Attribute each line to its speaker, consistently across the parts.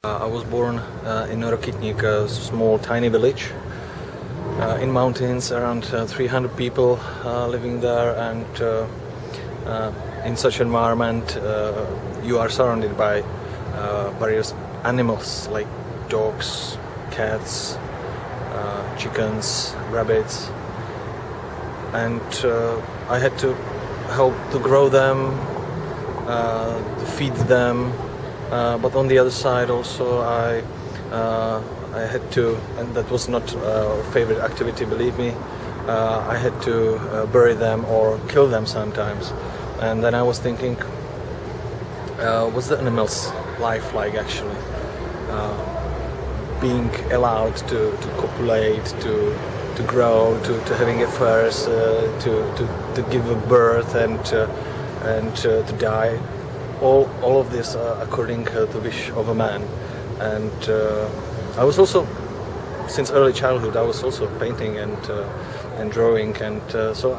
Speaker 1: I was born in Rokitnik, a small tiny village in mountains, around 300 people living there, and in such environment you are surrounded by various animals like dogs, cats, chickens, rabbits, and I had to help to grow them, to feed them. But on the other side also I had to, and that was not a favorite activity, believe me, I had to bury them or kill them sometimes. And then I was thinking, what's the animal's life like actually? Being allowed to copulate, to grow, to having affairs, to give a birth and to die. All of this according to the wish of a man. And I was also, since early childhood, I was also painting and drawing, and so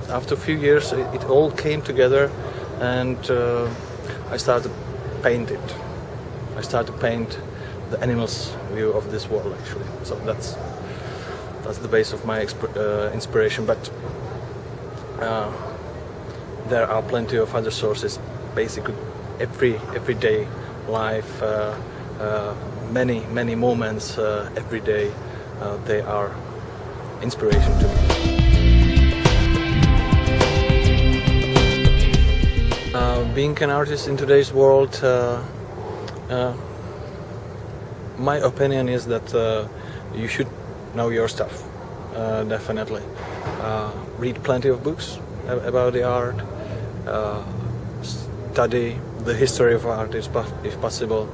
Speaker 1: after a few years it all came together, and I started to paint it. I started to paint the animal's view of this world actually. So that's the base of my inspiration, but there are plenty of other sources. Basically everyday life, many moments every day, they are inspiration to me. Being an artist in today's world, my opinion is that you should know your stuff, definitely. Read plenty of books about the art, study the history of art if possible,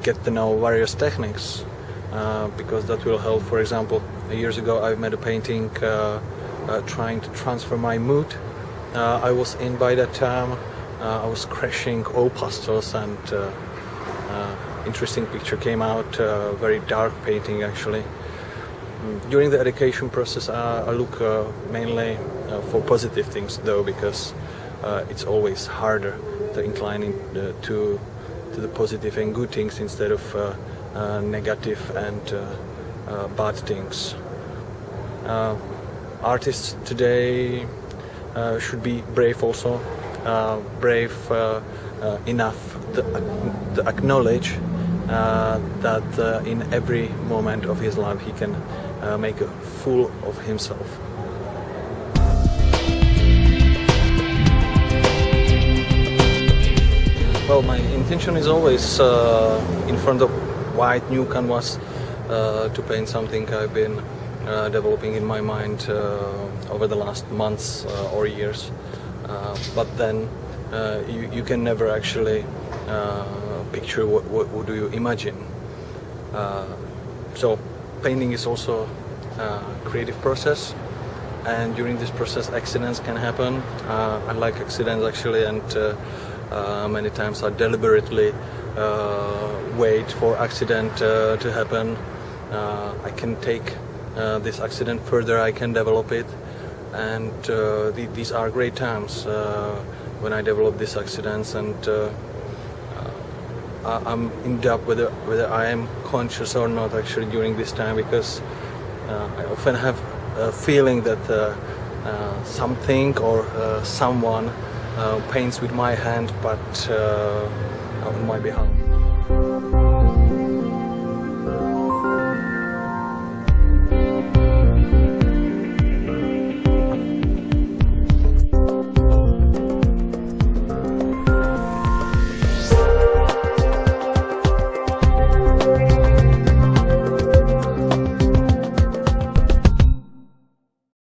Speaker 1: get to know various techniques, because that will help. For example, years ago I made a painting trying to transfer my mood I was in by that time. I was crashing all pastels, and interesting picture came out, very dark painting actually. During the education process I look mainly for positive things though, because it's always harder to incline to the positive and good things instead of negative and bad things. Artists today should be brave also, brave enough to acknowledge that in every moment of his life he can make a fool of himself. Well, my intention is always in front of white new canvas to paint something I've been developing in my mind over the last months or years. But then you can never actually picture what do you imagine. So painting is also a creative process, and during this process accidents can happen. I like accidents actually, and many times I deliberately wait for accident to happen. I can take this accident further, I can develop it, and these are great times when I develop these accidents, and I'm in doubt whether I am conscious or not actually during this time, because I often have a feeling that something or someone paints with my hand, but on my behalf.